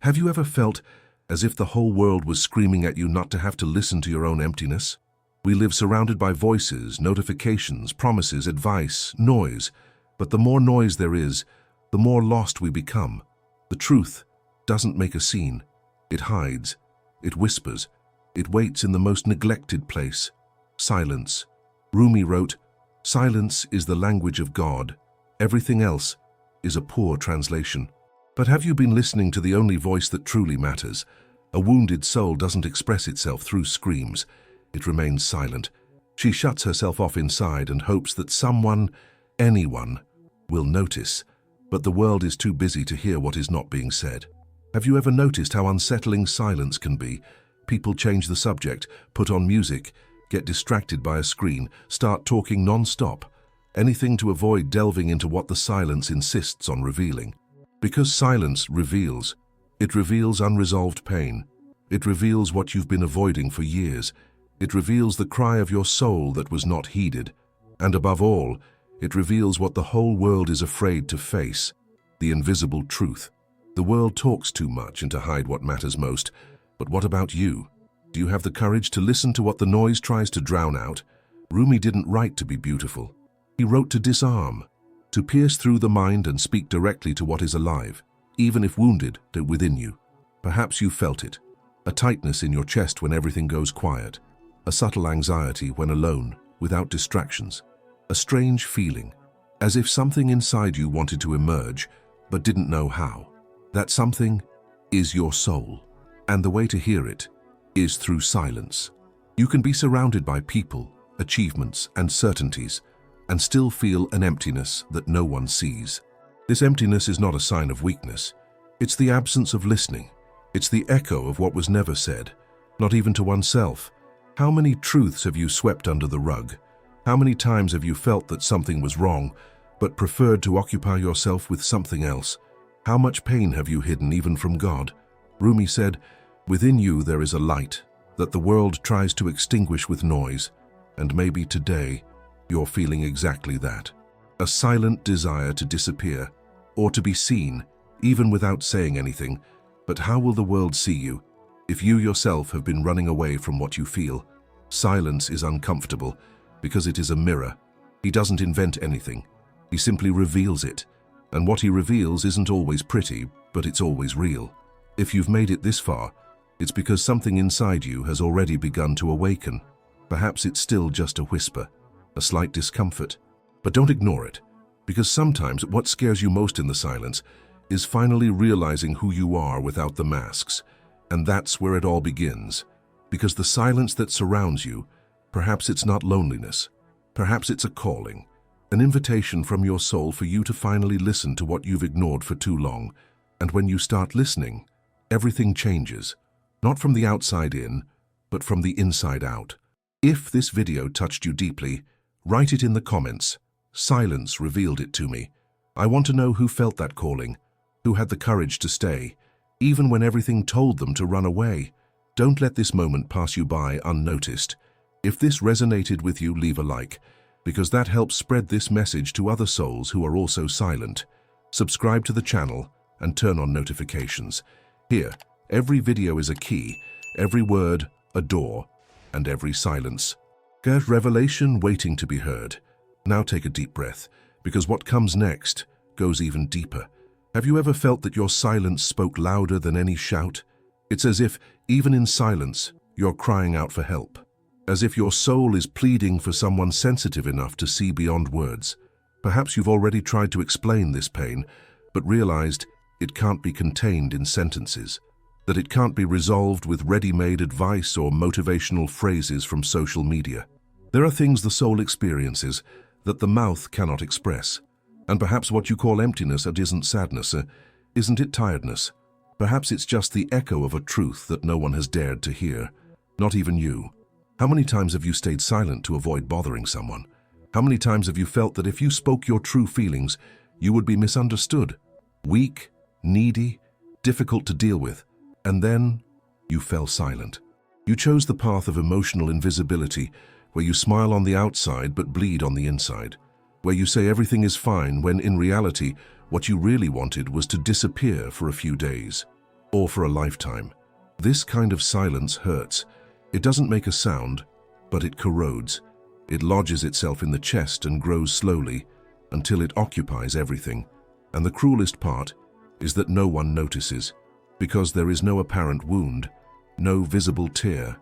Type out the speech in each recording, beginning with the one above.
Have you ever felt as if the whole world was screaming at you not to have to listen to your own emptiness? We live surrounded by voices, notifications, promises, advice, noise. But the more noise there is, the more lost we become. The truth doesn't make a scene. It hides. It whispers. It waits in the most neglected place. Silence. Rumi wrote, "Silence is the language of God. Everything else is a poor translation." But have you been listening to the only voice that truly matters? A wounded soul doesn't express itself through screams. It remains silent. She shuts herself off inside and hopes that someone, anyone, will notice. But the world is too busy to hear what is not being said. Have you ever noticed how unsettling silence can be? People change the subject, put on music, get distracted by a screen, start talking non-stop. Anything to avoid delving into what the silence insists on revealing. Because silence reveals. It reveals unresolved pain. It reveals what you've been avoiding for years. It reveals the cry of your soul that was not heeded. And above all, it reveals what the whole world is afraid to face, the invisible truth. The world talks too much and to hide what matters most. But what about you? Do you have the courage to listen to what the noise tries to drown out? Rumi didn't write to be beautiful. He wrote to disarm, to pierce through the mind and speak directly to what is alive, even if wounded within you. Perhaps you felt it, a tightness in your chest when everything goes quiet, a subtle anxiety when alone, without distractions, a strange feeling, as if something inside you wanted to emerge, but didn't know how. That something is your soul, and the way to hear it is through silence. You can be surrounded by people, achievements, and certainties, and still feel an emptiness that no one sees. This emptiness is not a sign of weakness. It's the absence of listening. It's the echo of what was never said, not even to oneself. How many truths have you swept under the rug? How many times have you felt that something was wrong, but preferred to occupy yourself with something else? How much pain have you hidden even from God? Rumi said, "Within you there is a light that the world tries to extinguish with noise, and maybe today you're feeling exactly that. A silent desire to disappear, or to be seen, even without saying anything. But how will the world see you if you yourself have been running away from what you feel?" Silence is uncomfortable because it is a mirror. He doesn't invent anything. He simply reveals it. And what he reveals isn't always pretty, but it's always real. If you've made it this far, it's because something inside you has already begun to awaken. Perhaps it's still just a whisper, a slight discomfort. But don't ignore it, because sometimes what scares you most in the silence is finally realizing who you are without the masks. And that's where it all begins. Because the silence that surrounds you, perhaps it's not loneliness. Perhaps it's a calling, an invitation from your soul for you to finally listen to what you've ignored for too long. And when you start listening, everything changes. Not from the outside in, but from the inside out. If this video touched you deeply, write it in the comments. Silence revealed it to me. I want to know who felt that calling, who had the courage to stay, even when everything told them to run away. Don't let this moment pass you by unnoticed. If this resonated with you, leave a like, because that helps spread this message to other souls who are also silent. Subscribe to the channel and turn on notifications. Here, every video is a key, every word a door, and every silence a revelation waiting to be heard. Now take a deep breath, because what comes next goes even deeper. Have you ever felt that your silence spoke louder than any shout? It's as if, even in silence, you're crying out for help. As if your soul is pleading for someone sensitive enough to see beyond words. Perhaps you've already tried to explain this pain, but realized it can't be contained in sentences, that it can't be resolved with ready-made advice or motivational phrases from social media. There are things the soul experiences that the mouth cannot express. And perhaps what you call emptiness isn't sadness, isn't it tiredness? Perhaps it's just the echo of a truth that no one has dared to hear, not even you. How many times have you stayed silent to avoid bothering someone? How many times have you felt that if you spoke your true feelings, you would be misunderstood, weak, needy, difficult to deal with, and then you fell silent? You chose the path of emotional invisibility, where you smile on the outside but bleed on the inside, where you say everything is fine when in reality what you really wanted was to disappear for a few days. or for a lifetime. This kind of silence hurts. It doesn't make a sound, but it corrodes. It lodges itself in the chest and grows slowly until it occupies everything. And the cruelest part is that no one notices, because there is no apparent wound, no visible tear.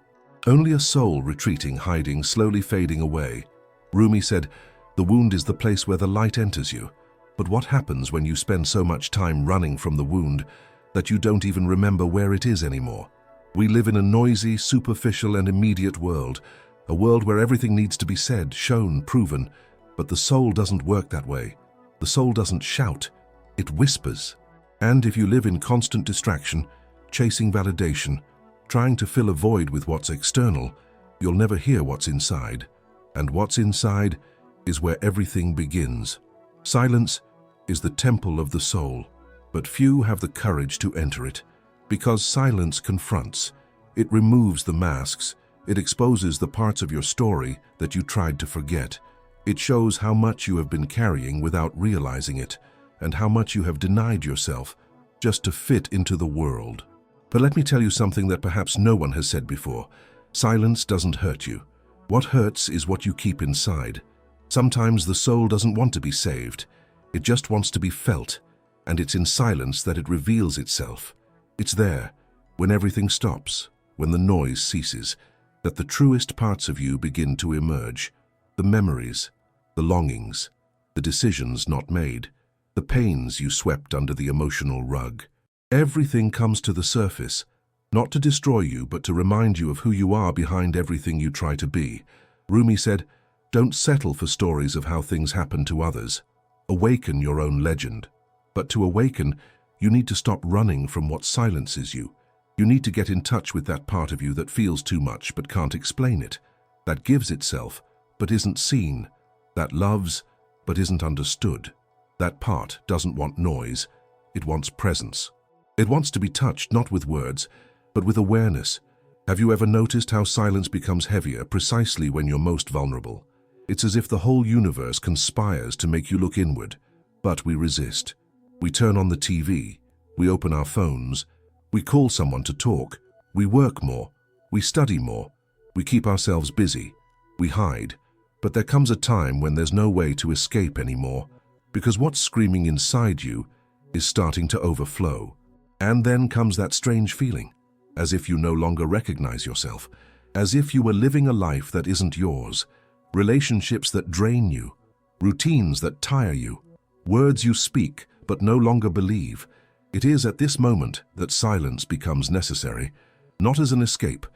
Only a soul retreating, hiding, slowly fading away. Rumi said, "The wound is the place where the light enters you." But what happens when you spend so much time running from the wound that you don't even remember where it is anymore? We live in a noisy, superficial and immediate world, a world where everything needs to be said, shown, proven. But the soul doesn't work that way. The soul doesn't shout, it whispers. And if you live in constant distraction, chasing validation, trying to fill a void with what's external, you'll never hear what's inside. And what's inside is where everything begins. Silence is the temple of the soul, but few have the courage to enter it, because silence confronts. It removes the masks. It exposes the parts of your story that you tried to forget. It shows how much you have been carrying without realizing it, and how much you have denied yourself just to fit into the world. But let me tell you something that perhaps no one has said before. Silence doesn't hurt you. What hurts is what you keep inside. Sometimes the soul doesn't want to be saved. It just wants to be felt, and it's in silence that it reveals itself. It's there, when everything stops, when the noise ceases, that the truest parts of you begin to emerge. The memories, the longings, the decisions not made, the pains you swept under the emotional rug. Everything comes to the surface, not to destroy you, but to remind you of who you are behind everything you try to be. Rumi said, "Don't settle for stories of how things happen to others. Awaken your own legend." But to awaken, you need to stop running from what silences you. You need to get in touch with that part of you that feels too much but can't explain it, that gives itself but isn't seen, that loves but isn't understood. That part doesn't want noise, it wants presence. It wants to be touched not with words, but with awareness. Have you ever noticed how silence becomes heavier precisely when you're most vulnerable? It's as if the whole universe conspires to make you look inward, but we resist. We turn on the TV, we open our phones, we call someone to talk, we work more, we study more, we keep ourselves busy, we hide. But there comes a time when there's no way to escape anymore, because what's screaming inside you is starting to overflow. And then comes that strange feeling, as if you no longer recognize yourself, as if you were living a life that isn't yours, relationships that drain you, routines that tire you, words you speak but no longer believe. It is at this moment that silence becomes necessary, not as an escape,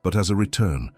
but as a return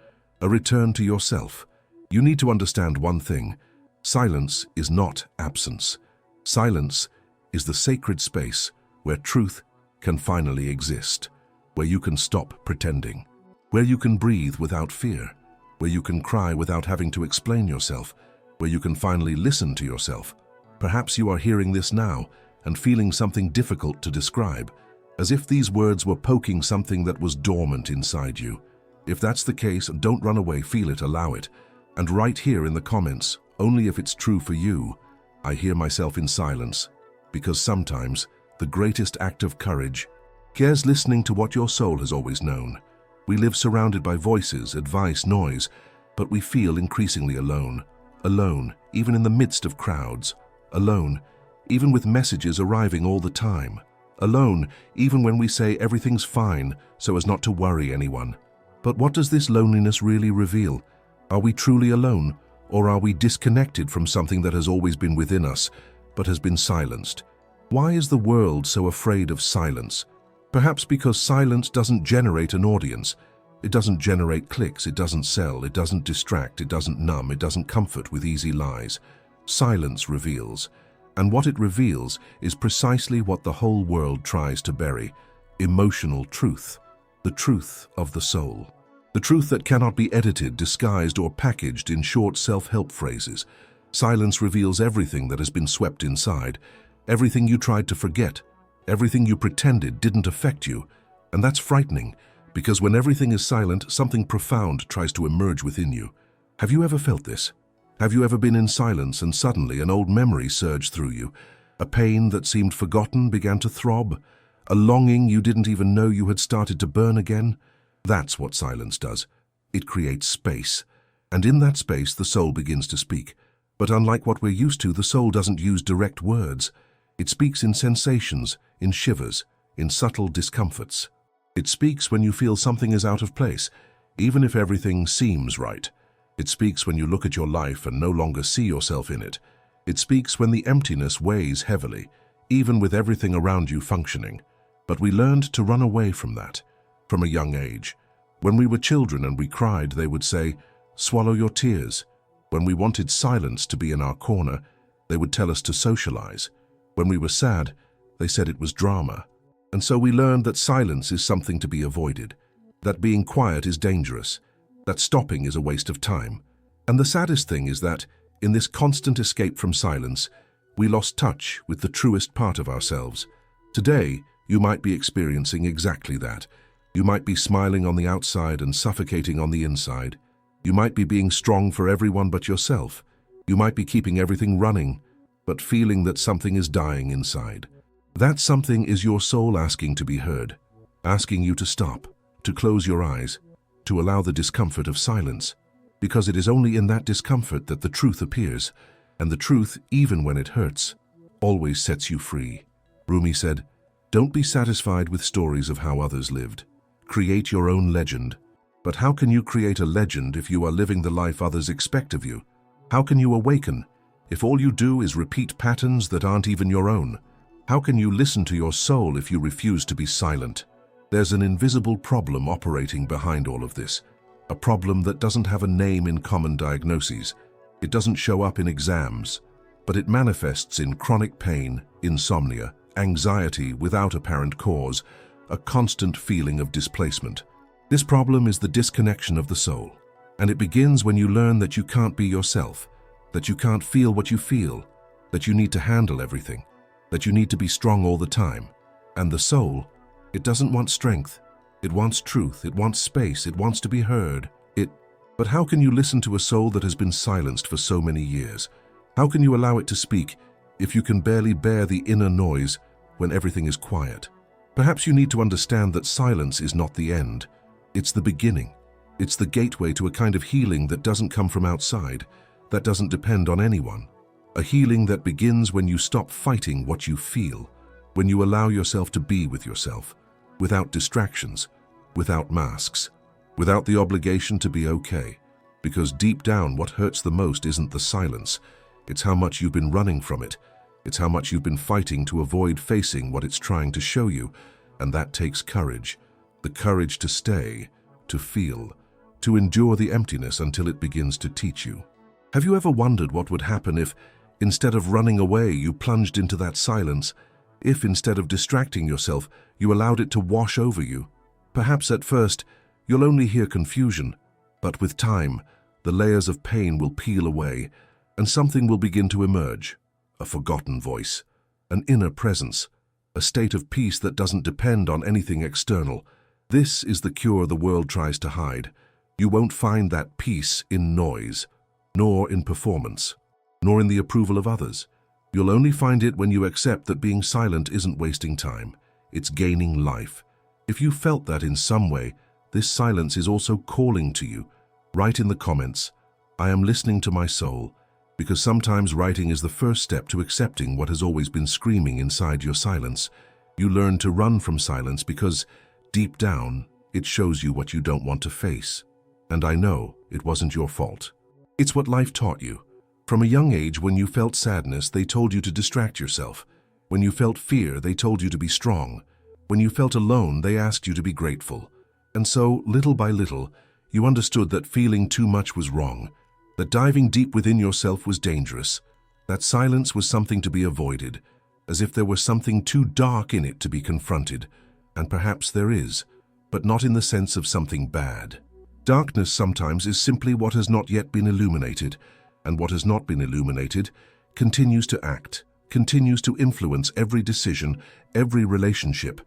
to yourself. You need to understand one thing: silence is not absence. Silence is the sacred space where truth can finally exist, where you can stop pretending, where you can breathe without fear, where you can cry without having to explain yourself, where you can finally listen to yourself. Perhaps you are hearing this now and feeling something difficult to describe, as if these words were poking something that was dormant inside you. If that's the case, don't run away, feel it, allow it. And write here in the comments, only if it's true for you, "I hear myself in silence," because sometimes the greatest act of courage is listening to what your soul has always known. We live surrounded by voices, advice, noise, but we feel increasingly alone. Alone, even in the midst of crowds. Alone, even with messages arriving all the time. Alone, even when we say everything's fine so as not to worry anyone. But what does this loneliness really reveal? Are we truly alone, or are we disconnected from something that has always been within us, but has been silenced? Why is the world so afraid of silence? Perhaps because silence doesn't generate an audience. It doesn't generate clicks, it doesn't sell, it doesn't distract, it doesn't numb, it doesn't comfort with easy lies. Silence reveals. And what it reveals is precisely what the whole world tries to bury: emotional truth, the truth of the soul. The truth that cannot be edited, disguised, or packaged in short self-help phrases. Silence reveals everything that has been swept inside, everything you tried to forget, everything you pretended didn't affect you. And that's frightening, because when everything is silent, something profound tries to emerge within you. Have you ever felt this? Have you ever been in silence and suddenly an old memory surged through you? A pain that seemed forgotten began to throb? A longing you didn't even know you had started to burn again? That's what silence does. It creates space. And in that space, the soul begins to speak. But unlike what we're used to, the soul doesn't use direct words. It speaks in sensations, in shivers, in subtle discomforts. It speaks when you feel something is out of place, even if everything seems right. It speaks when you look at your life and no longer see yourself in it. It speaks when the emptiness weighs heavily, even with everything around you functioning. But we learned to run away from that, from a young age. When we were children and we cried, they would say, "Swallow your tears." When we wanted silence to be in our corner, they would tell us to socialize. When we were sad, they said it was drama. And so we learned that silence is something to be avoided, that being quiet is dangerous, that stopping is a waste of time. And the saddest thing is that, in this constant escape from silence, we lost touch with the truest part of ourselves. Today, you might be experiencing exactly that. You might be smiling on the outside and suffocating on the inside. You might be being strong for everyone but yourself. You might be keeping everything running, but feeling that something is dying inside. That something is your soul asking to be heard, asking you to stop, to close your eyes, to allow the discomfort of silence. Because it is only in that discomfort that the truth appears, and the truth, even when it hurts, always sets you free. Rumi said, "Don't be satisfied with stories of how others lived. Create your own legend." But how can you create a legend if you are living the life others expect of you? How can you awaken if all you do is repeat patterns that aren't even your own? How can you listen to your soul if you refuse to be silent? There's an invisible problem operating behind all of this, a problem that doesn't have a name in common diagnoses. It doesn't show up in exams, but it manifests in chronic pain, insomnia, anxiety without apparent cause, a constant feeling of displacement. This problem is the disconnection of the soul, and it begins when you learn that you can't be yourself, that you can't feel what you feel, that you need to handle everything, that you need to be strong all the time. And the soul, it doesn't want strength. It wants truth, it wants space, it wants to be heard. But how can you listen to a soul that has been silenced for so many years? How can you allow it to speak if you can barely bear the inner noise when everything is quiet? Perhaps you need to understand that silence is not the end. It's the beginning. It's the gateway to a kind of healing that doesn't come from outside, that doesn't depend on anyone. A healing that begins when you stop fighting what you feel, when you allow yourself to be with yourself, without distractions, without masks, without the obligation to be okay. Because deep down, what hurts the most isn't the silence. It's how much you've been running from it. It's how much you've been fighting to avoid facing what it's trying to show you. And that takes courage. The courage to stay, to feel, to endure the emptiness until it begins to teach you. Have you ever wondered what would happen if, instead of running away, you plunged into that silence? If, instead of distracting yourself, you allowed it to wash over you? Perhaps at first, you'll only hear confusion, but with time, the layers of pain will peel away, and something will begin to emerge. A forgotten voice, an inner presence, a state of peace that doesn't depend on anything external. This is the cure the world tries to hide. You won't find that peace in noise, nor in performance, nor in the approval of others. You'll only find it when you accept that being silent isn't wasting time, it's gaining life. If you felt that in some way, this silence is also calling to you. Write in the comments, "I am listening to my soul," because sometimes writing is the first step to accepting what has always been screaming inside your silence. You learn to run from silence because, deep down, it shows you what you don't want to face. And I know it wasn't your fault. It's what life taught you. From a young age, when you felt sadness, they told you to distract yourself. When you felt fear, they told you to be strong. When you felt alone, they asked you to be grateful. And so, little by little, you understood that feeling too much was wrong, that diving deep within yourself was dangerous, that silence was something to be avoided, as if there was something too dark in it to be confronted. And perhaps there is, but not in the sense of something bad. Darkness sometimes is simply what has not yet been illuminated, and what has not been illuminated continues to act, continues to influence every decision, every relationship,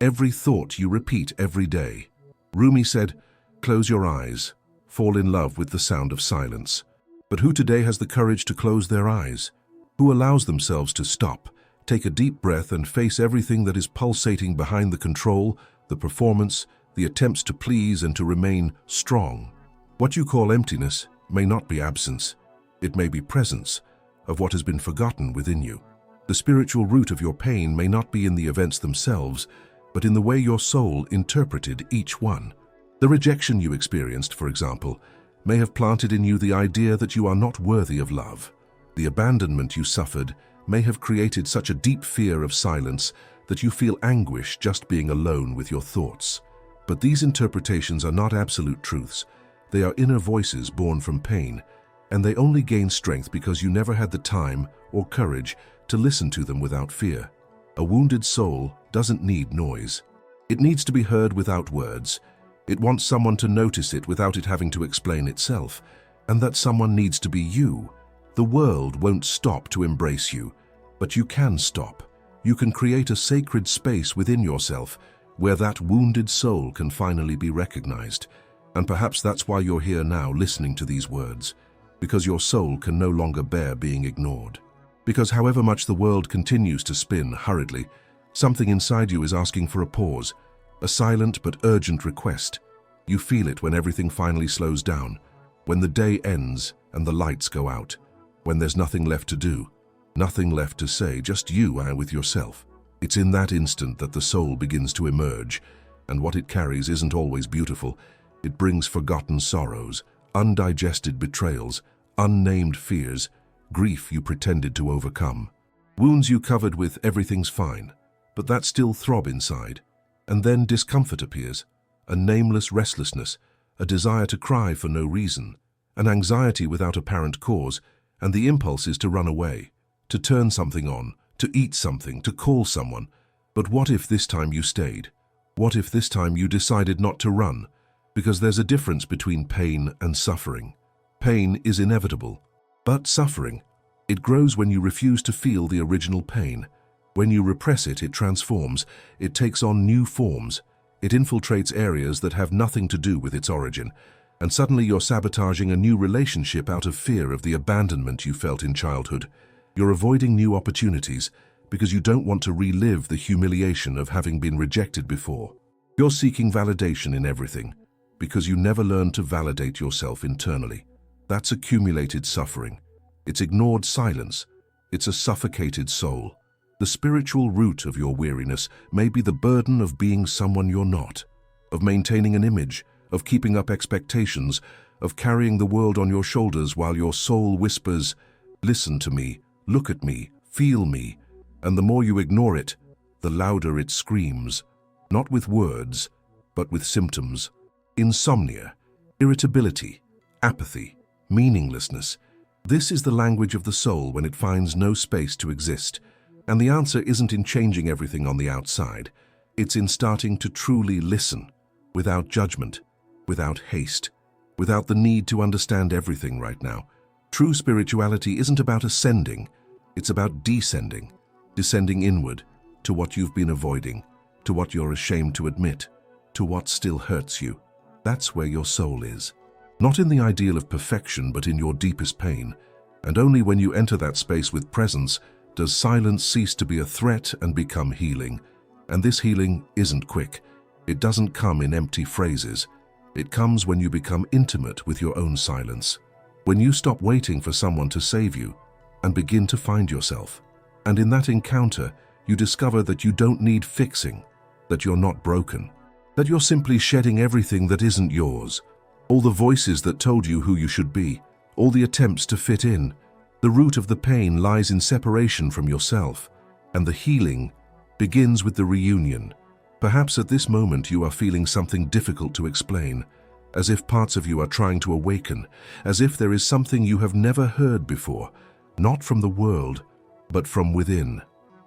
every thought you repeat every day. Rumi said, "Close your eyes, fall in love with the sound of silence." But who today has the courage to close their eyes? Who allows themselves to stop, Take a deep breath and face everything that is pulsating behind the control, the performance, the attempts to please and to remain strong. What you call emptiness may not be absence. It may be presence of what has been forgotten within you. The spiritual root of your pain may not be in the events themselves, but in the way your soul interpreted each one. The rejection you experienced, for example, may have planted in you the idea that you are not worthy of love. The abandonment you suffered may have created such a deep fear of silence that you feel anguish just being alone with your thoughts. But these interpretations are not absolute truths. They are inner voices born from pain, and they only gain strength because you never had the time or courage to listen to them without fear. A wounded soul doesn't need noise. It needs to be heard without words. It wants someone to notice it without it having to explain itself, and that someone needs to be you. The world won't stop to embrace you, but you can stop. You can create a sacred space within yourself where that wounded soul can finally be recognized. And perhaps that's why you're here now listening to these words, because your soul can no longer bear being ignored. Because however much the world continues to spin hurriedly, something inside you is asking for a pause, a silent but urgent request. You feel it when everything finally slows down, when the day ends and the lights go out, when there's nothing left to do, nothing left to say, just you with yourself. It's in that instant that the soul begins to emerge, and what it carries isn't always beautiful. It brings forgotten sorrows, undigested betrayals, unnamed fears, grief you pretended to overcome. Wounds you covered with everything's fine, but that still throb inside. And then discomfort appears, a nameless restlessness, a desire to cry for no reason, an anxiety without apparent cause, and the impulse is to run away, to turn something on, to eat something, to call someone. But what if this time you stayed? What if this time you decided not to run? Because there's a difference between pain and suffering. Pain is inevitable, but suffering, it grows when you refuse to feel the original pain. When you repress it, it transforms, it takes on new forms, it infiltrates areas that have nothing to do with its origin, and suddenly you're sabotaging a new relationship out of fear of the abandonment you felt in childhood. You're avoiding new opportunities because you don't want to relive the humiliation of having been rejected before. You're seeking validation in everything because you never learned to validate yourself internally. That's accumulated suffering. It's ignored silence. It's a suffocated soul. The spiritual root of your weariness may be the burden of being someone you're not, of maintaining an image, of keeping up expectations, of carrying the world on your shoulders while your soul whispers, "Listen to me, look at me, feel me." And the more you ignore it, the louder it screams, not with words, but with symptoms. Insomnia, irritability, apathy, meaninglessness. This is the language of the soul when it finds no space to exist. And the answer isn't in changing everything on the outside. It's in starting to truly listen, without judgment, without haste, without the need to understand everything right now. True spirituality isn't about ascending, it's about descending, descending inward, to what you've been avoiding, to what you're ashamed to admit, to what still hurts you. That's where your soul is. Not in the ideal of perfection, but in your deepest pain. And only when you enter that space with presence does silence cease to be a threat and become healing. And this healing isn't quick. It doesn't come in empty phrases. It comes when you become intimate with your own silence. When you stop waiting for someone to save you and begin to find yourself. And in that encounter, you discover that you don't need fixing, that you're not broken, that you're simply shedding everything that isn't yours. All the voices that told you who you should be, all the attempts to fit in. The root of the pain lies in separation from yourself, and the healing begins with the reunion. Perhaps at this moment you are feeling something difficult to explain, as if parts of you are trying to awaken, as if there is something you have never heard before, not from the world, but from within.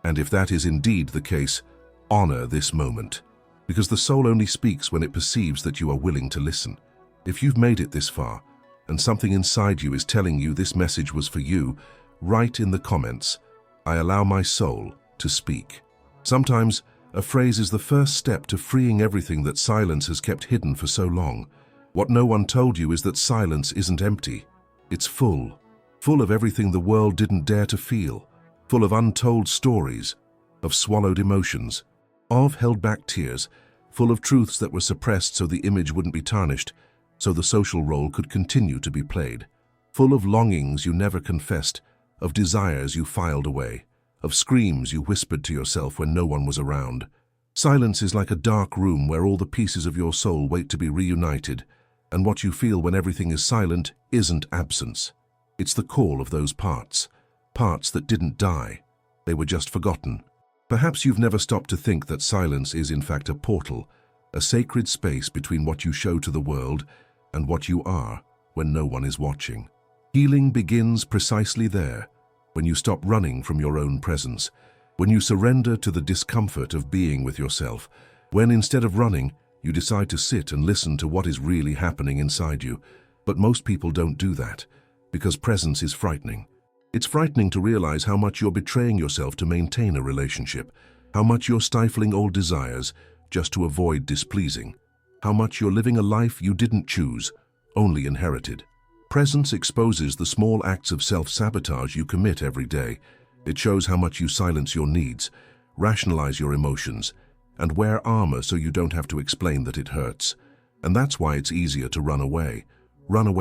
And if that is indeed the case, honor this moment, because the soul only speaks when it perceives that you are willing to listen. If you've made it this far, and something inside you is telling you this message was for you, write in the comments, "I allow my soul to speak." Sometimes, a phrase is the first step to freeing everything that silence has kept hidden for so long. What no one told you is that silence isn't empty. It's full of everything the world didn't dare to feel, full of untold stories, of swallowed emotions, of held-back tears, full of truths that were suppressed so the image wouldn't be tarnished, so the social role could continue to be played, full of longings you never confessed, of desires you filed away, of screams you whispered to yourself when no one was around. Silence is like a dark room where all the pieces of your soul wait to be reunited, and what you feel when everything is silent isn't absence. It's the call of those parts that didn't die. They were just forgotten. Perhaps you've never stopped to think that silence is in fact a portal, a sacred space between what you show to the world and what you are when no one is watching. Healing begins precisely there, when you stop running from your own presence, when you surrender to the discomfort of being with yourself, when instead of running, you decide to sit and listen to what is really happening inside you. But most people don't do that, because presence is frightening. It's frightening to realize how much you're betraying yourself to maintain a relationship, how much you're stifling old desires just to avoid displeasing, how much you're living a life you didn't choose, only inherited. Presence exposes the small acts of self-sabotage you commit every day. It shows how much you silence your needs, rationalize your emotions, and wear armor so you don't have to explain that it hurts. And that's why it's easier to run away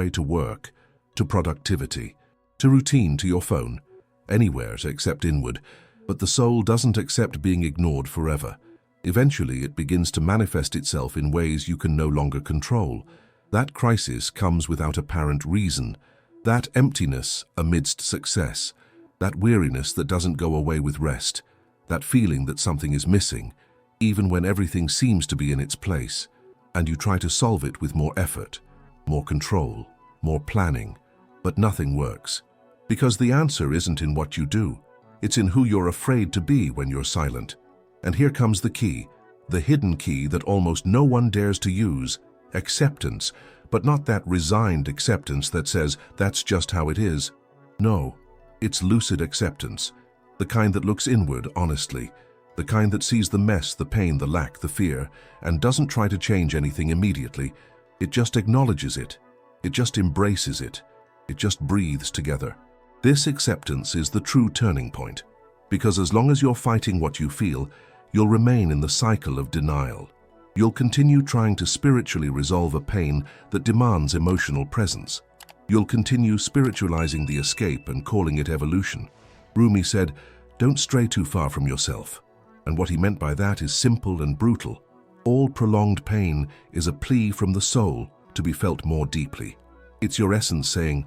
to work, to productivity, to routine, to your phone, anywhere except inward. But the soul doesn't accept being ignored forever. Eventually, it begins to manifest itself in ways you can no longer control. That crisis comes without apparent reason, that emptiness amidst success, that weariness that doesn't go away with rest, that feeling that something is missing, even when everything seems to be in its place, and you try to solve it with more effort, more control, more planning, but nothing works. Because the answer isn't in what you do, it's in who you're afraid to be when you're silent. And here comes the key, the hidden key that almost no one dares to use: acceptance, but not that resigned acceptance that says, that's just how it is. No, it's lucid acceptance, the kind that looks inward honestly, the kind that sees the mess, the pain, the lack, the fear, and doesn't try to change anything immediately. It just acknowledges it. It just embraces it. It just breathes together. This acceptance is the true turning point, because as long as you're fighting what you feel, you'll remain in the cycle of denial. You'll continue trying to spiritually resolve a pain that demands emotional presence. You'll continue spiritualizing the escape and calling it evolution. Rumi said, "Don't stray too far from yourself." And what he meant by that is simple and brutal. All prolonged pain is a plea from the soul to be felt more deeply. It's your essence saying,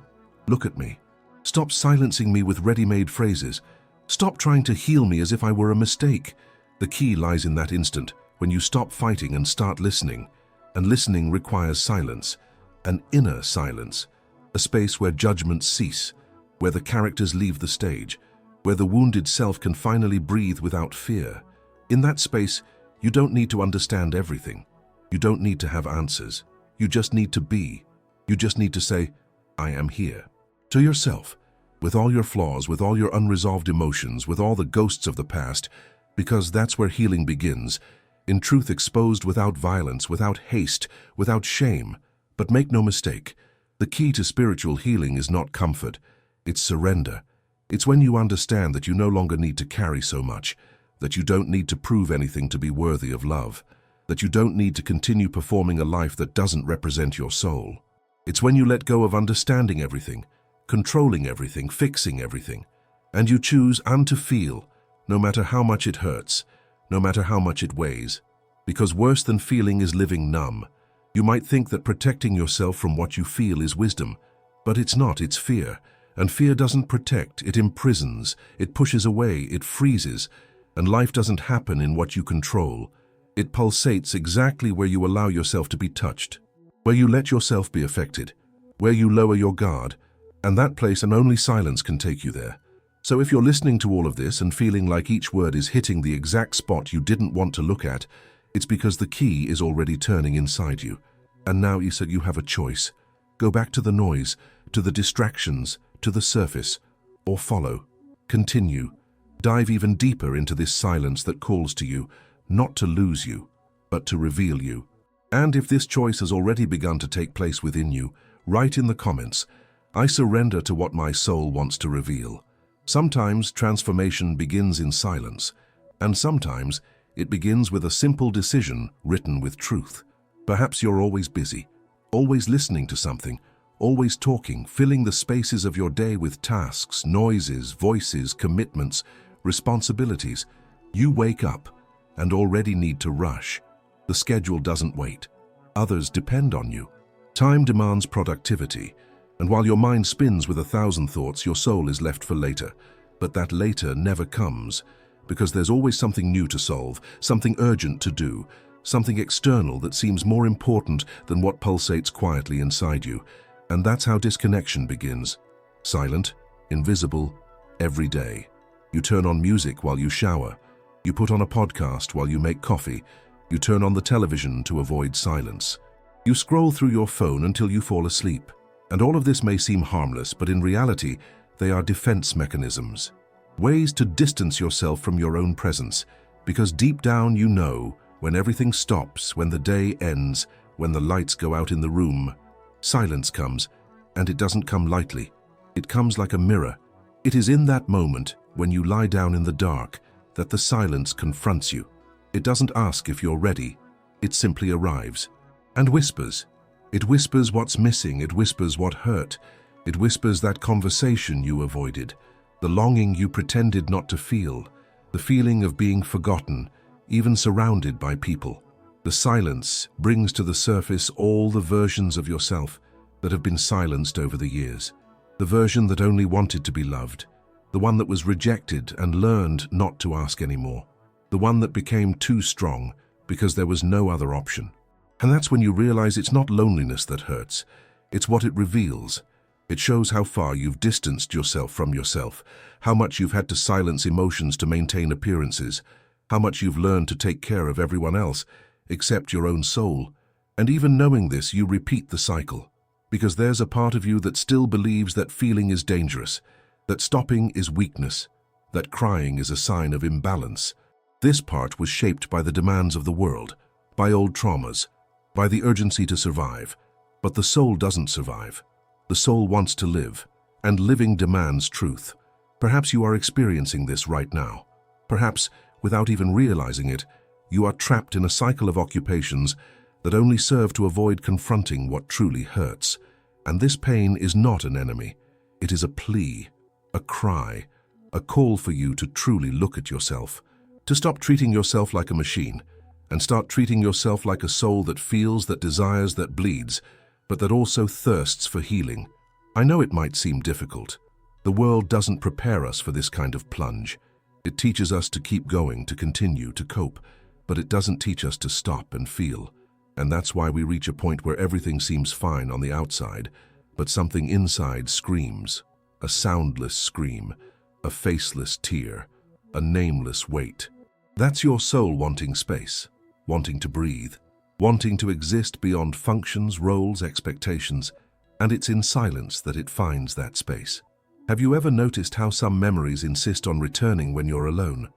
"Look at me. Stop silencing me with ready-made phrases. Stop trying to heal me as if I were a mistake." The key lies in that instant, when you stop fighting and start listening. And listening requires silence, an inner silence, a space where judgments cease, where the characters leave the stage, where the wounded self can finally breathe without fear. In that space, you don't need to understand everything. You don't need to have answers. You just need to be. You just need to say, "I am here." To yourself, with all your flaws, with all your unresolved emotions, with all the ghosts of the past, because that's where healing begins, in truth exposed without violence, without haste, without shame. But make no mistake, the key to spiritual healing is not comfort, it's surrender. It's when you understand that you no longer need to carry so much, that you don't need to prove anything to be worthy of love, that you don't need to continue performing a life that doesn't represent your soul. It's when you let go of understanding everything, controlling everything, fixing everything, and you choose to feel, no matter how much it hurts, no matter how much it weighs. Because worse than feeling is living numb. You might think that protecting yourself from what you feel is wisdom, but it's not, it's fear. And fear doesn't protect, it imprisons, it pushes away, it freezes. And life doesn't happen in what you control. It pulsates exactly where you allow yourself to be touched, where you let yourself be affected, where you lower your guard, and that place and only silence can take you there. So if you're listening to all of this and feeling like each word is hitting the exact spot you didn't want to look at, it's because the key is already turning inside you. And now, Issa, you have a choice. Go back to the noise, to the distractions, to the surface, or follow, continue. Dive even deeper into this silence that calls to you, not to lose you, but to reveal you. And if this choice has already begun to take place within you, write in the comments, "I surrender to what my soul wants to reveal." Sometimes transformation begins in silence, And sometimes it begins with a simple decision written with truth. Perhaps you're always busy, always listening to something, always talking, filling the spaces of your day with tasks, noises, voices, commitments, responsibilities. You wake up and already need to rush. The schedule doesn't wait. Others depend on you. Time demands productivity, and while your mind spins with 1,000 thoughts, your soul is left for later. But that later never comes, because there's always something new to solve, something urgent to do, something external that seems more important than what pulsates quietly inside you. And that's how disconnection begins. Silent, invisible, every day. You turn on music while you shower. You put on a podcast while you make coffee. You turn on the television to avoid silence. You scroll through your phone until you fall asleep. And all of this may seem harmless, but in reality, they are defense mechanisms. Ways to distance yourself from your own presence, because deep down you know, when everything stops, when the day ends, when the lights go out in the room, silence comes, and it doesn't come lightly. It comes like a mirror. It is in that moment, when you lie down in the dark, that the silence confronts you. It doesn't ask if you're ready. It simply arrives. And whispers. It whispers what's missing. It whispers what hurt. It whispers that conversation you avoided, the longing you pretended not to feel, the feeling of being forgotten, even surrounded by people. The silence brings to the surface all the versions of yourself that have been silenced over the years. The version that only wanted to be loved, the one that was rejected and learned not to ask anymore, the one that became too strong because there was no other option. And that's when you realize it's not loneliness that hurts, it's what it reveals. It shows how far you've distanced yourself from yourself, how much you've had to silence emotions to maintain appearances, how much you've learned to take care of everyone else except your own soul. And even knowing this, you repeat the cycle, because there's a part of you that still believes that feeling is dangerous, that stopping is weakness, that crying is a sign of imbalance. This part was shaped by the demands of the world, by old traumas, by the urgency to survive. But the soul doesn't survive. The soul wants to live, and living demands truth. Perhaps you are experiencing this right now. Perhaps, without even realizing it, you are trapped in a cycle of occupations that only serve to avoid confronting what truly hurts. And this pain is not an enemy. It is a plea, a cry, a call for you to truly look at yourself, to stop treating yourself like a machine, and start treating yourself like a soul that feels, that desires, that bleeds, but that also thirsts for healing. I know it might seem difficult. The world doesn't prepare us for this kind of plunge. It teaches us to keep going, to continue, to cope, but it doesn't teach us to stop and feel. And that's why we reach a point where everything seems fine on the outside, but something inside screams, a soundless scream, a faceless tear, a nameless weight. That's your soul wanting space, wanting to breathe, wanting to exist beyond functions, roles, expectations, and it's in silence that it finds that space. Have you ever noticed how some memories insist on returning when you're alone?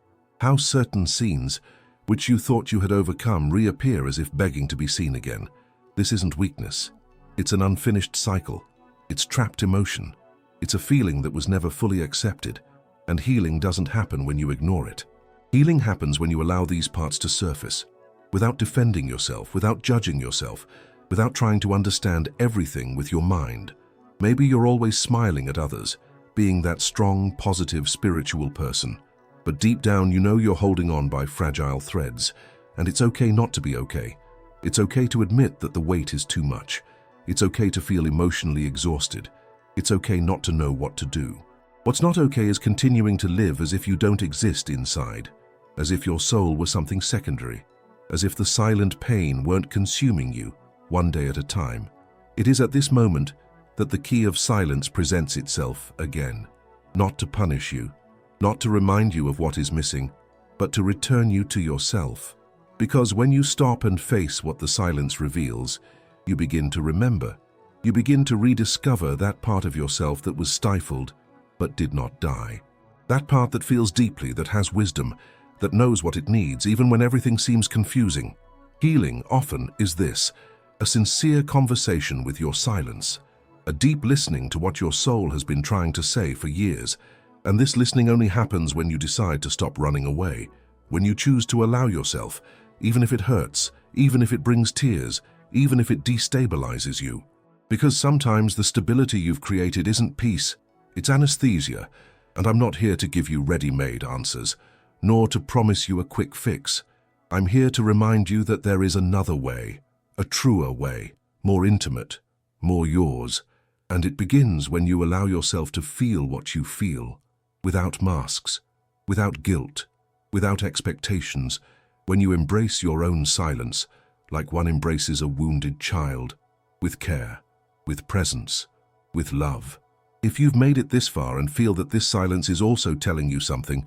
How certain scenes, which you thought you had overcome, reappear as if begging to be seen again? This isn't weakness. It's an unfinished cycle. It's trapped emotion. It's a feeling that was never fully accepted, and healing doesn't happen when you ignore it. Healing happens when you allow these parts to surface, without defending yourself, without judging yourself, without trying to understand everything with your mind. Maybe you're always smiling at others, being that strong, positive, spiritual person. But deep down you know you're holding on by fragile threads, and it's okay not to be okay. It's okay to admit that the weight is too much. It's okay to feel emotionally exhausted. It's okay not to know what to do. What's not okay is continuing to live as if you don't exist inside, as if your soul were something secondary, as if the silent pain weren't consuming you, one day at a time. It is at this moment that the key of silence presents itself again, not to punish you, not to remind you of what is missing, but to return you to yourself. Because when you stop and face what the silence reveals, you begin to remember. You begin to rediscover that part of yourself that was stifled but did not die. That part that feels deeply, that has wisdom, that knows what it needs even when everything seems confusing. Healing often is this, a sincere conversation with your silence, a deep listening to what your soul has been trying to say for years. And this listening only happens when you decide to stop running away, when you choose to allow yourself, even if it hurts, even if it brings tears, even if it destabilizes you. Because sometimes the stability you've created isn't peace, it's anesthesia, and I'm not here to give you ready-made answers, nor to promise you a quick fix. I'm here to remind you that there is another way, a truer way, more intimate, more yours, and it begins when you allow yourself to feel what you feel, without masks, without guilt, without expectations, when you embrace your own silence, like one embraces a wounded child, with care, with presence, with love. If you've made it this far and feel that this silence is also telling you something,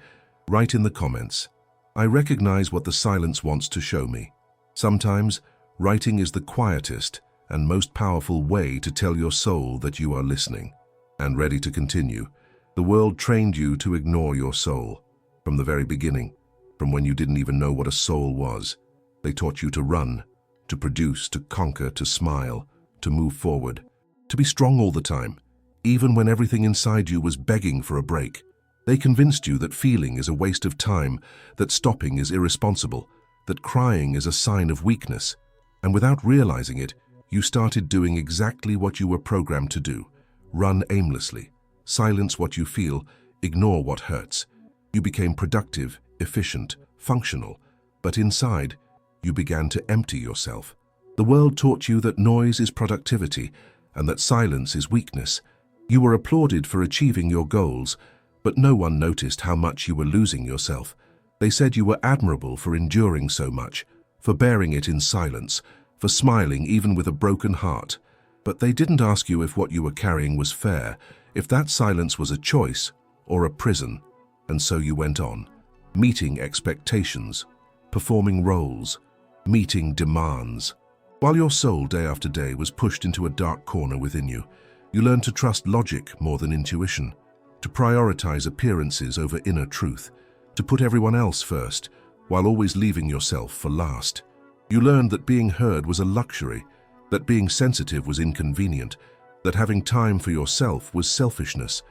write in the comments, "I recognize what the silence wants to show me." Sometimes, writing is the quietest and most powerful way to tell your soul that you are listening and ready to continue. The world trained you to ignore your soul from the very beginning, from when you didn't even know what a soul was. They taught you to run, to produce, to conquer, to smile, to move forward, to be strong all the time, even when everything inside you was begging for a break. They convinced you that feeling is a waste of time, that stopping is irresponsible, that crying is a sign of weakness. And without realizing it, you started doing exactly what you were programmed to do. Run aimlessly, silence what you feel, ignore what hurts. You became productive, efficient, functional, but inside, you began to empty yourself. The world taught you that noise is productivity and that silence is weakness. You were applauded for achieving your goals, but no one noticed how much you were losing yourself. They said you were admirable for enduring so much, for bearing it in silence, for smiling even with a broken heart. But they didn't ask you if what you were carrying was fair, if that silence was a choice or a prison. And so you went on, meeting expectations, performing roles, meeting demands. While your soul day after day was pushed into a dark corner within you, you learned to trust logic more than intuition, to prioritize appearances over inner truth, to put everyone else first, while always leaving yourself for last. You learned that being heard was a luxury, that being sensitive was inconvenient, that having time for yourself was selfishness.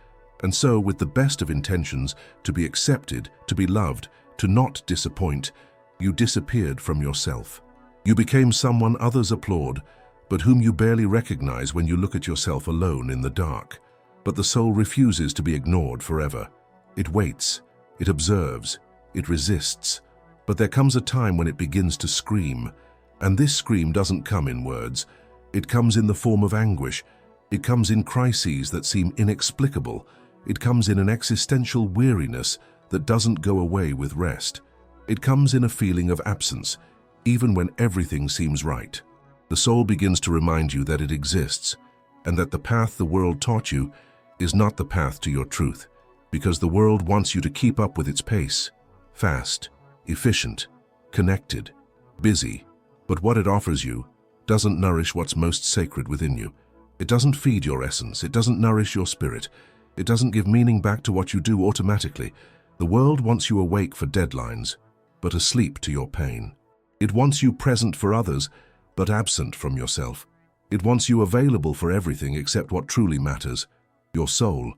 And so, with the best of intentions, to be accepted, to be loved, to not disappoint, you disappeared from yourself. You became someone others applaud, but whom you barely recognize when you look at yourself alone in the dark. But the soul refuses to be ignored forever. It waits, it observes, it resists. But there comes a time when it begins to scream, and this scream doesn't come in words. It comes in the form of anguish. It comes in crises that seem inexplicable. It comes in an existential weariness that doesn't go away with rest. It comes in a feeling of absence, even when everything seems right. The soul begins to remind you that it exists, and that the path the world taught you is not the path to your truth, because the world wants you to keep up with its pace, fast, efficient, connected, busy. But what it offers you doesn't nourish what's most sacred within you. It doesn't feed your essence. It doesn't nourish your spirit. It doesn't give meaning back to what you do automatically. The world wants you awake for deadlines, but asleep to your pain. It wants you present for others, but absent from yourself. It wants you available for everything except what truly matters, your soul.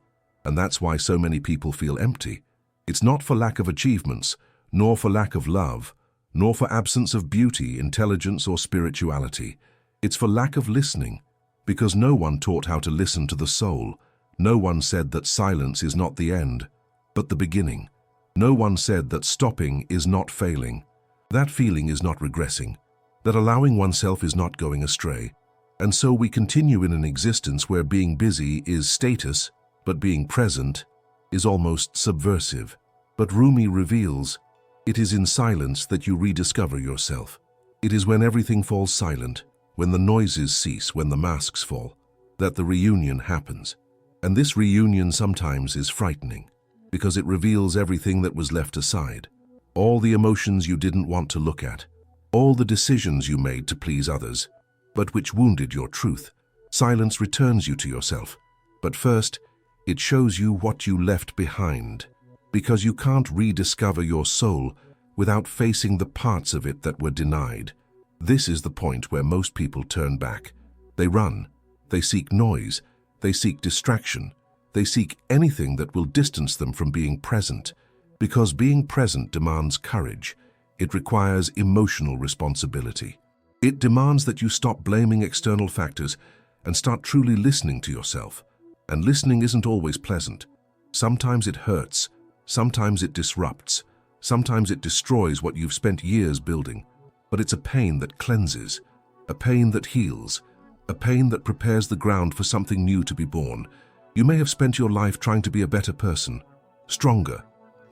And that's why so many people feel empty. It's not for lack of achievements, nor for lack of love, nor for absence of beauty, intelligence, or spirituality. It's for lack of listening, because no one taught how to listen to the soul. No one said that silence is not the end, but the beginning. No one said that stopping is not failing, that feeling is not regressing, that allowing oneself is not going astray. And so we continue in an existence where being busy is status, but being present is almost subversive. But Rumi reveals, it is in silence that you rediscover yourself. It is when everything falls silent, when the noises cease, when the masks fall, that the reunion happens. And this reunion sometimes is frightening, because it reveals everything that was left aside, all the emotions you didn't want to look at, all the decisions you made to please others, but which wounded your truth. Silence returns you to yourself, but first, it shows you what you left behind, because you can't rediscover your soul without facing the parts of it that were denied. This is the point where most people turn back. They run, they seek noise, they seek distraction, they seek anything that will distance them from being present. Because being present demands courage. It requires emotional responsibility. It demands that you stop blaming external factors and start truly listening to yourself. And listening isn't always pleasant. Sometimes it hurts, sometimes it disrupts, sometimes it destroys what you've spent years building. But it's a pain that cleanses, a pain that heals, a pain that prepares the ground for something new to be born. You may have spent your life trying to be a better person, stronger,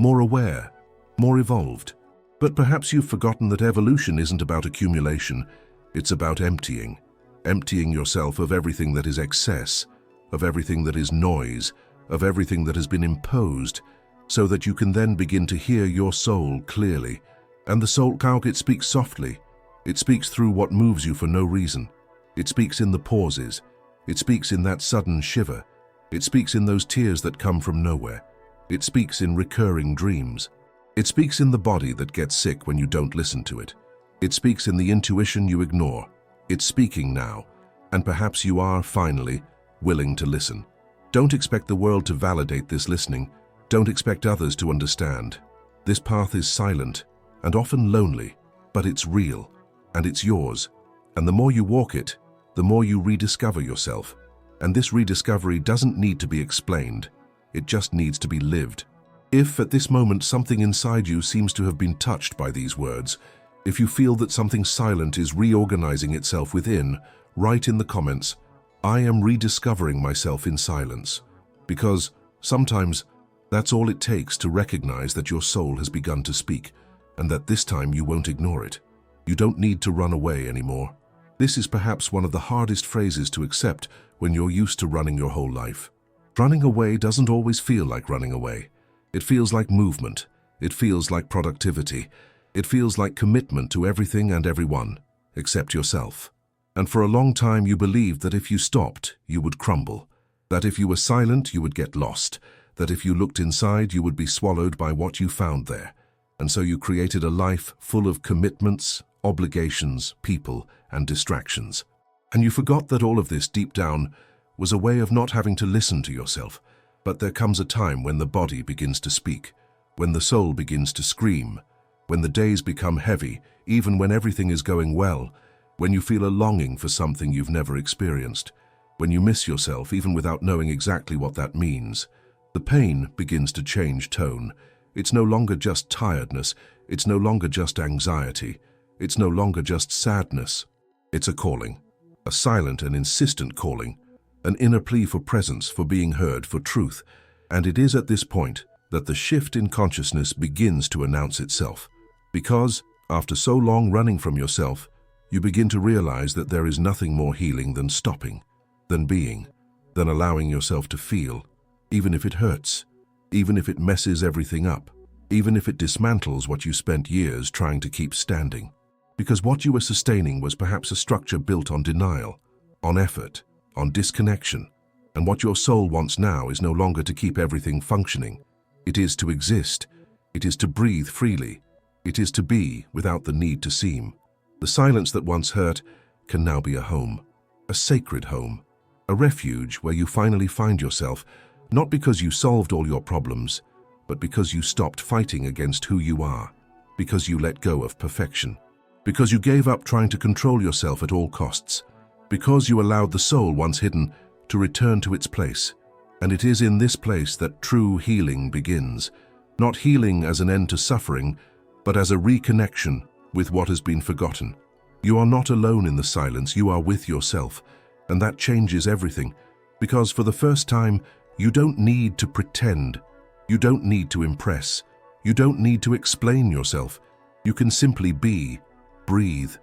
more aware, more evolved. But perhaps you've forgotten that evolution isn't about accumulation, it's about emptying. Emptying yourself of everything that is excess, of everything that is noise, of everything that has been imposed, so that you can then begin to hear your soul clearly. And the soul, it speaks softly. It speaks through what moves you for no reason. It speaks in the pauses. It speaks in that sudden shiver. It speaks in those tears that come from nowhere. It speaks in recurring dreams. It speaks in the body that gets sick when you don't listen to it. It speaks in the intuition you ignore. It's speaking now, and perhaps you are, finally, willing to listen. Don't expect the world to validate this listening. Don't expect others to understand. This path is silent and often lonely, but it's real, and it's yours. And the more you walk it, the more you rediscover yourself. And this rediscovery doesn't need to be explained. It just needs to be lived. If at this moment something inside you seems to have been touched by these words, if you feel that something silent is reorganizing itself within, write in the comments, "I am rediscovering myself in silence." Because sometimes that's all it takes to recognize that your soul has begun to speak, and that this time you won't ignore it. You don't need to run away anymore. This is perhaps one of the hardest phrases to accept when you're used to running your whole life. Running away doesn't always feel like running away. It feels like movement. It feels like productivity. It feels like commitment to everything and everyone, except yourself. And for a long time you believed that if you stopped, you would crumble. That if you were silent, you would get lost. That if you looked inside, you would be swallowed by what you found there. And so you created a life full of commitments, obligations, people, and distractions. And you forgot that all of this, deep down, was a way of not having to listen to yourself. But there comes a time when the body begins to speak, when the soul begins to scream, when the days become heavy, even when everything is going well, when you feel a longing for something you've never experienced, when you miss yourself even without knowing exactly what that means. The pain begins to change tone. It's no longer just tiredness. It's no longer just anxiety. It's no longer just sadness. It's a calling, a silent and insistent calling, an inner plea for presence, for being heard, for truth. And it is at this point that the shift in consciousness begins to announce itself. Because, after so long running from yourself, you begin to realize that there is nothing more healing than stopping, than being, than allowing yourself to feel, even if it hurts, even if it messes everything up, even if it dismantles what you spent years trying to keep standing. Because what you were sustaining was perhaps a structure built on denial, on effort, on disconnection. And what your soul wants now is no longer to keep everything functioning. It is to exist. It is to breathe freely. It is to be without the need to seem. The silence that once hurt can now be a home, a sacred home, a refuge where you finally find yourself, not because you solved all your problems, but because you stopped fighting against who you are, because you let go of perfection, because you gave up trying to control yourself at all costs, because you allowed the soul once hidden to return to its place. And it is in this place that true healing begins, not healing as an end to suffering, but as a reconnection with what has been forgotten. You are not alone in the silence, you are with yourself, and that changes everything, because for the first time, you don't need to pretend, you don't need to impress, you don't need to explain yourself. You can simply be, breathe,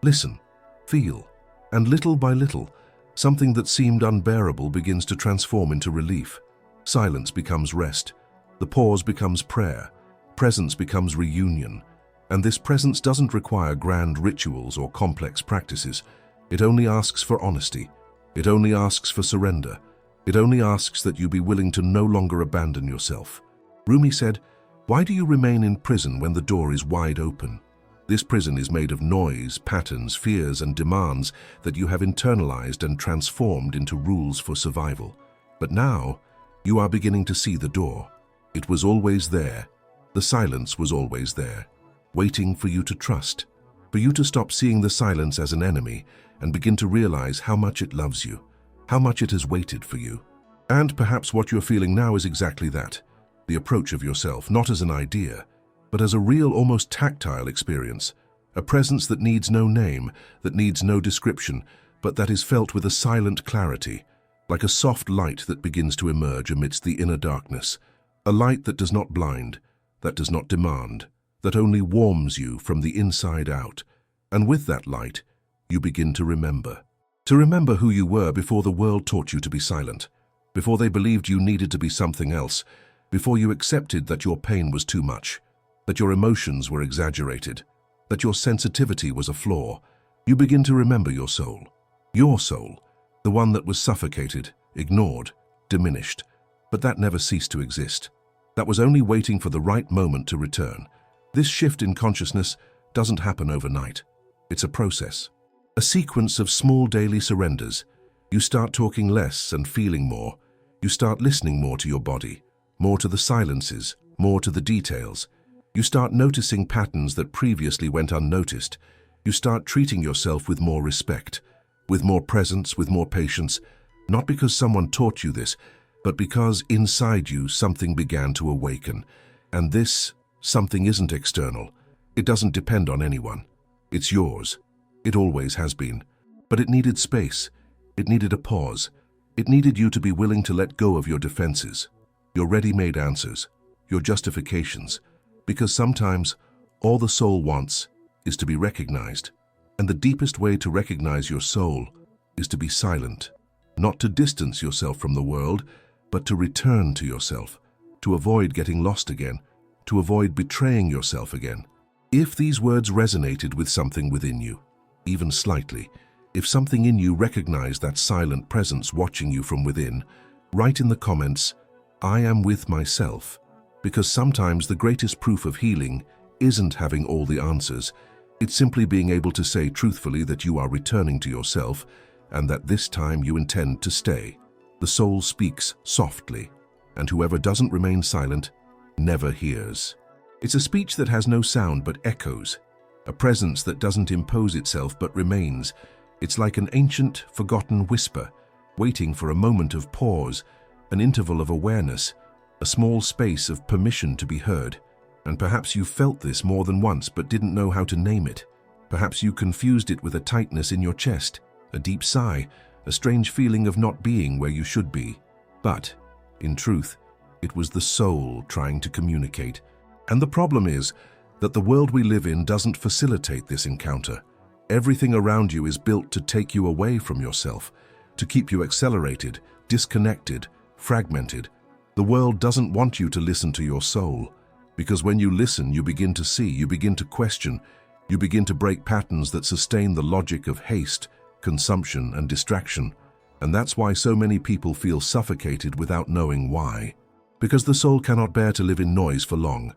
listen, feel, and little by little, something that seemed unbearable begins to transform into relief. Silence becomes rest, the pause becomes prayer, presence becomes reunion, and this presence doesn't require grand rituals or complex practices. It only asks for honesty. It only asks for surrender. It only asks that you be willing to no longer abandon yourself. Rumi said, "Why do you remain in prison when the door is wide open? This prison is made of noise, patterns, fears, and demands that you have internalized and transformed into rules for survival. But now, you are beginning to see the door. It was always there, The silence was always there, waiting for you to trust, for you to stop seeing the silence as an enemy and begin to realize how much it loves you, how much it has waited for you. And perhaps what you're feeling now is exactly that, the approach of yourself, not as an idea, but as a real, almost tactile experience, a presence that needs no name, that needs no description, but that is felt with a silent clarity, like a soft light that begins to emerge amidst the inner darkness, a light that does not blind, that does not demand, that only warms you from the inside out. And with that light, you begin to remember who you were before the world taught you to be silent, before they believed you needed to be something else, before you accepted that your pain was too much, that your emotions were exaggerated, that your sensitivity was a flaw. You begin to remember your soul, the one that was suffocated, ignored, diminished, but that never ceased to exist. That was only waiting for the right moment to return. This shift in consciousness doesn't happen overnight. It's a process, a sequence of small daily surrenders. You start talking less and feeling more. You start listening more to your body, more to the silences, more to the details. You start noticing patterns that previously went unnoticed. You start treating yourself with more respect, with more presence, with more patience, not because someone taught you this, but because inside you something began to awaken. And this something isn't external. It doesn't depend on anyone. It's yours. It always has been. But it needed space. It needed a pause. It needed you to be willing to let go of your defenses, your ready-made answers, your justifications, because sometimes all the soul wants is to be recognized. And the deepest way to recognize your soul is to be silent, not to distance yourself from the world, but to return to yourself, to avoid getting lost again, to avoid betraying yourself again. If these words resonated with something within you, even slightly, if something in you recognized that silent presence watching you from within, write in the comments, "I am with myself," because sometimes the greatest proof of healing isn't having all the answers. It's simply being able to say truthfully that you are returning to yourself and that this time you intend to stay. The soul speaks softly, and whoever doesn't remain silent never hears. It's a speech that has no sound but echoes, a presence that doesn't impose itself but remains. It's like an ancient, forgotten whisper, waiting for a moment of pause, an interval of awareness, a small space of permission to be heard. And perhaps you felt this more than once but didn't know how to name it. Perhaps you confused it with a tightness in your chest, a deep sigh, a strange feeling of not being where you should be. But, in truth, it was the soul trying to communicate. And the problem is that the world we live in doesn't facilitate this encounter. Everything around you is built to take you away from yourself, to keep you accelerated, disconnected, fragmented. The world doesn't want you to listen to your soul, because when you listen, you begin to see, you begin to question, you begin to break patterns that sustain the logic of haste, consumption, and distraction. And that's why so many people feel suffocated without knowing why. Because the soul cannot bear to live in noise for long.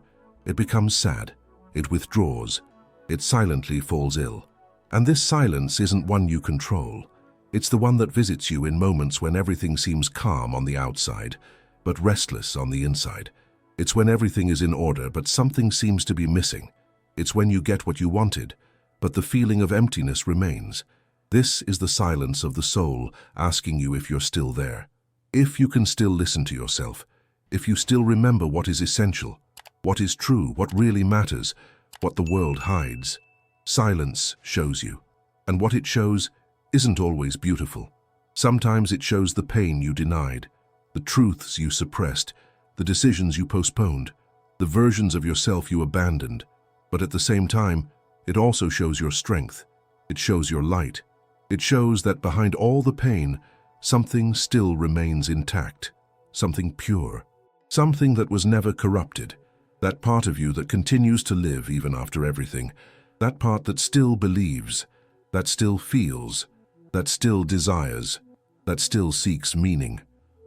It becomes sad, it withdraws, it silently falls ill. And this silence isn't one you control. It's the one that visits you in moments when everything seems calm on the outside, but restless on the inside. It's when everything is in order, but something seems to be missing. It's when you get what you wanted, but the feeling of emptiness remains. This is the silence of the soul asking you if you're still there. If you can still listen to yourself, if you still remember what is essential, what is true, what really matters, what the world hides. Silence shows you, and what it shows isn't always beautiful. Sometimes it shows the pain you denied, the truths you suppressed, the decisions you postponed, the versions of yourself you abandoned. But at the same time, it also shows your strength. It shows your light. It shows that behind all the pain, something still remains intact, something pure, something that was never corrupted, that part of you that continues to live even after everything, that part that still believes, that still feels, that still desires, that still seeks meaning.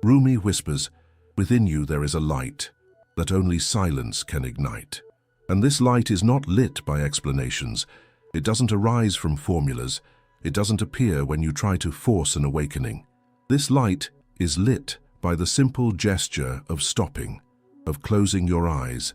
Rumi whispers, "Within you there is a light that only silence can ignite." And this light is not lit by explanations. It doesn't arise from formulas. It doesn't appear when you try to force an awakening. This light is lit by the simple gesture of stopping, of closing your eyes,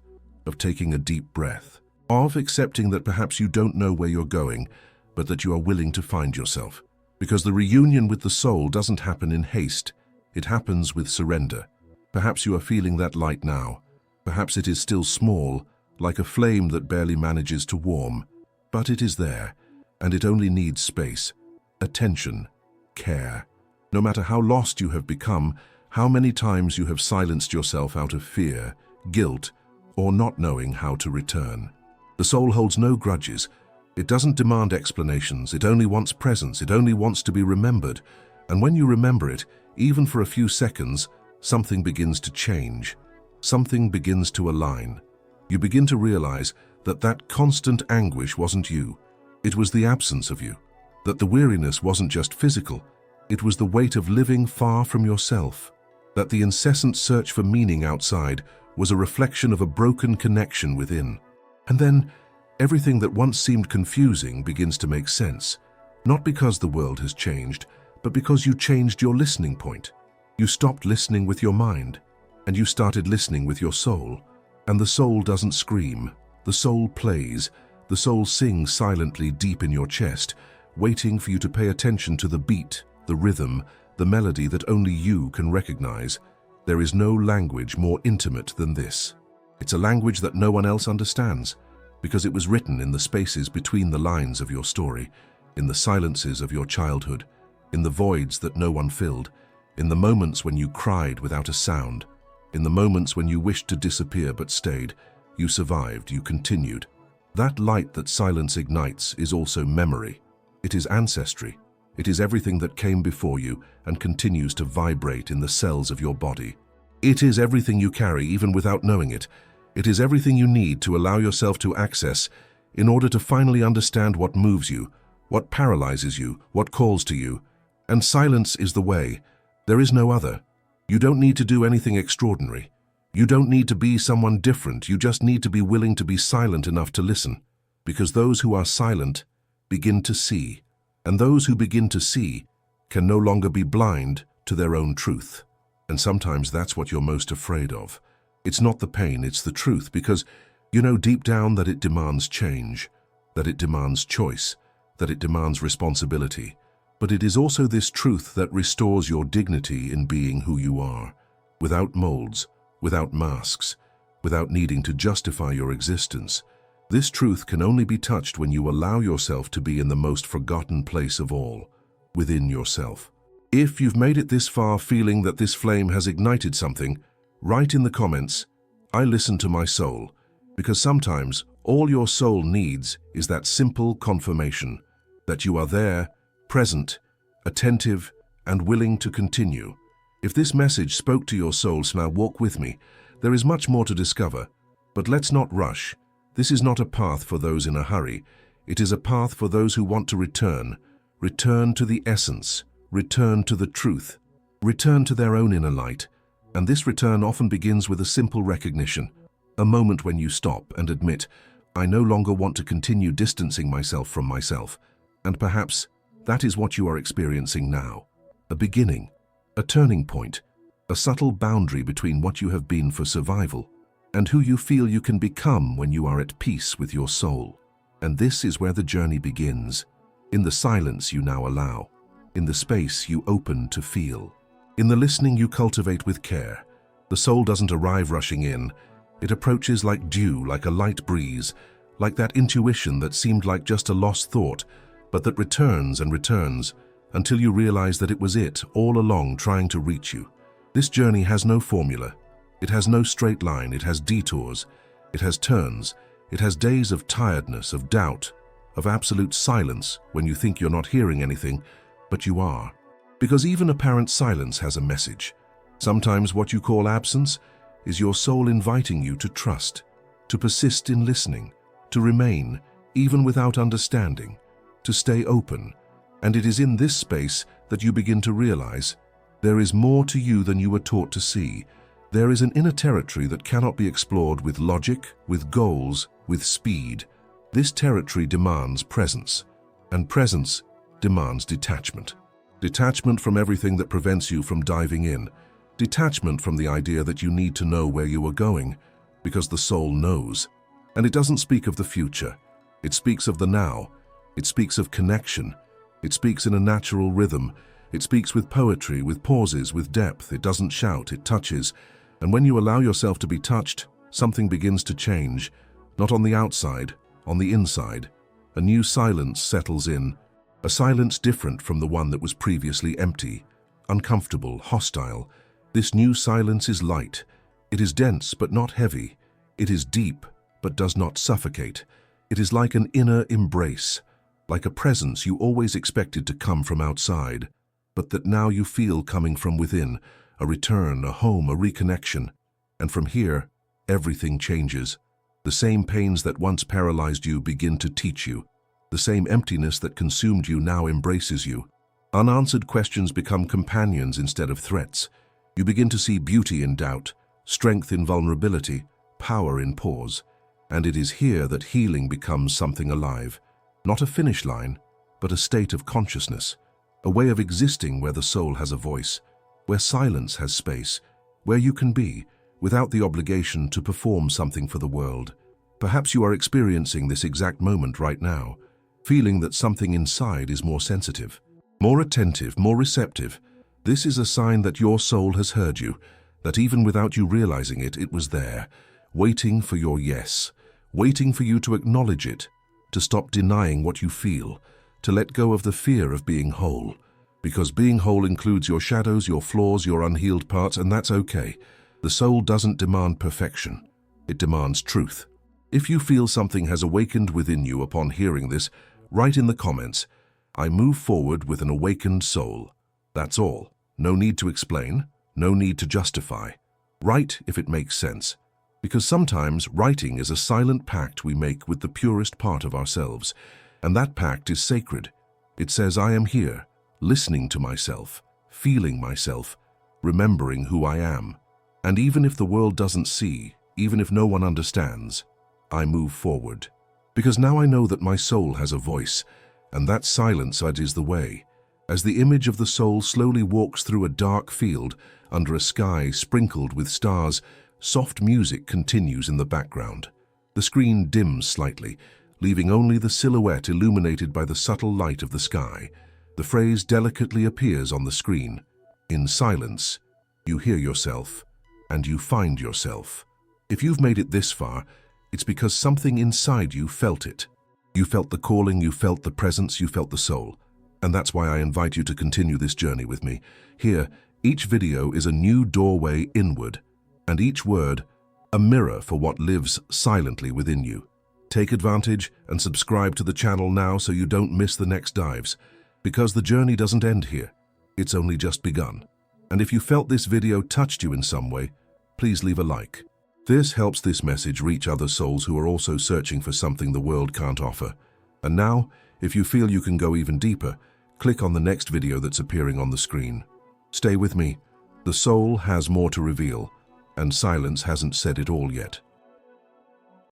of taking a deep breath, of accepting that perhaps you don't know where you're going, but that you are willing to find yourself. Because the reunion with the soul doesn't happen in haste, it happens with surrender. Perhaps you are feeling that light now. Perhaps it is still small, like a flame that barely manages to warm, but it is there, and it only needs space, attention, care. No matter how lost you have become, how many times you have silenced yourself out of fear, guilt, or not knowing how to return. The soul holds no grudges. It doesn't demand explanations. It only wants presence. It only wants to be remembered. And when you remember it, even for a few seconds, something begins to change. Something begins to align. You begin to realize that that constant anguish wasn't you. It was the absence of you. That the weariness wasn't just physical. It was the weight of living far from yourself. That the incessant search for meaning outside was a reflection of a broken connection within. And then, everything that once seemed confusing begins to make sense. Not because the world has changed, but because you changed your listening point. You stopped listening with your mind, and you started listening with your soul. And the soul doesn't scream. The soul plays. The soul sings silently deep in your chest, waiting for you to pay attention to the beat, the rhythm, the melody that only you can recognize. There is no language more intimate than this. It's a language that no one else understands, because it was written in the spaces between the lines of your story, in the silences of your childhood, in the voids that no one filled, in the moments when you cried without a sound, in the moments when you wished to disappear but stayed. You survived, you continued. That light that silence ignites is also memory. It is ancestry. It is everything that came before you and continues to vibrate in the cells of your body. It is everything you carry even without knowing it. It is everything you need to allow yourself to access in order to finally understand what moves you, what paralyzes you, what calls to you. And silence is the way. There is no other. You don't need to do anything extraordinary. You don't need to be someone different. You just need to be willing to be silent enough to listen. Because those who are silent begin to see. And those who begin to see can no longer be blind to their own truth. And sometimes that's what you're most afraid of. It's not the pain, it's the truth, because you know deep down that it demands change, that it demands choice, that it demands responsibility. But it is also this truth that restores your dignity in being who you are, without molds, without masks, without needing to justify your existence. This truth can only be touched when you allow yourself to be in the most forgotten place of all, within yourself. If you've made it this far feeling that this flame has ignited something, write in the comments, "I listen to my soul," because sometimes all your soul needs is that simple confirmation that you are there, present, attentive, and willing to continue. If this message spoke to your soul, now walk with me. There is much more to discover, but let's not rush. This is not a path for those in a hurry. It is a path for those who want to return to the essence, return to the truth, return to their own inner light. And this return often begins with a simple recognition, a moment when you stop and admit, "I no longer want to continue distancing myself from myself." And perhaps that is what you are experiencing now. A beginning, a turning point, a subtle boundary between what you have been for survival and who you feel you can become when you are at peace with your soul. And this is where the journey begins, in the silence you now allow, in the space you open to feel, in the listening you cultivate with care. The soul doesn't arrive rushing in. It approaches like dew, like a light breeze, like that intuition that seemed like just a lost thought, but that returns and returns until you realize that it was it all along trying to reach you. This journey has no formula. It has no straight line. It has detours. It has turns. It has days of tiredness, of doubt, of absolute silence when you think you're not hearing anything, but you are. Because even apparent silence has a message. Sometimes what you call absence is your soul inviting you to trust, to persist in listening, to remain, even without understanding, to stay open. And it is in this space that you begin to realize there is more to you than you were taught to see. There is an inner territory that cannot be explored with logic, with goals, with speed. This territory demands presence, and presence demands detachment. Detachment from everything that prevents you from diving in. Detachment from the idea that you need to know where you are going, Because the soul knows. And it doesn't speak of the future. It speaks of the now. It speaks of connection. It speaks in a natural rhythm. It speaks with poetry, with pauses, with depth. It doesn't shout, it touches. And when you allow yourself to be touched, something begins to change. Not on the outside, on the inside. A new silence settles in. A silence different from the one that was previously empty, uncomfortable, hostile. This new silence is light. It is dense but not heavy. It is deep but does not suffocate. It is like an inner embrace, like a presence you always expected to come from outside, but that now you feel coming from within, a return, a home, a reconnection. And from here, everything changes. The same pains that once paralyzed you begin to teach you. The same emptiness that consumed you now embraces you. Unanswered questions become companions instead of threats. You begin to see beauty in doubt, strength in vulnerability, power in pause. And it is here that healing becomes something alive. Not a finish line, but a state of consciousness. A way of existing where the soul has a voice, where silence has space, where you can be, without the obligation to perform something for the world. Perhaps you are experiencing this exact moment right now, feeling that something inside is more sensitive, more attentive, more receptive. This is a sign that your soul has heard you, that even without you realizing it, it was there, waiting for your yes, waiting for you to acknowledge it, to stop denying what you feel, to let go of the fear of being whole. Because being whole includes your shadows, your flaws, your unhealed parts, and that's okay. The soul doesn't demand perfection. It demands truth. If you feel something has awakened within you upon hearing this, write in the comments, "I move forward with an awakened soul." That's all. No need to explain, no need to justify. Write if it makes sense. Because sometimes writing is a silent pact we make with the purest part of ourselves. And that pact is sacred. It says, I am here, listening to myself, feeling myself, remembering who I am. And even if the world doesn't see, even if no one understands, I move forward. Because now I know that my soul has a voice, and that silence is the way. As the image of the soul slowly walks through a dark field, under a sky sprinkled with stars, soft music continues in the background. The screen dims slightly, leaving only the silhouette illuminated by the subtle light of the sky. The phrase delicately appears on the screen. In silence, you hear yourself, and you find yourself. If you've made it this far, it's because something inside you felt it. You felt the calling, you felt the presence, you felt the soul. And that's why I invite you to continue this journey with me. Here, each video is a new doorway inward, and each word, a mirror for what lives silently within you. Take advantage and subscribe to the channel now so you don't miss the next dives. Because the journey doesn't end here. It's only just begun. And if you felt this video touched you in some way, please leave a like. This helps this message reach other souls who are also searching for something the world can't offer. And now, if you feel you can go even deeper, click on the next video that's appearing on the screen. Stay with me. The soul has more to reveal, and silence hasn't said it all yet.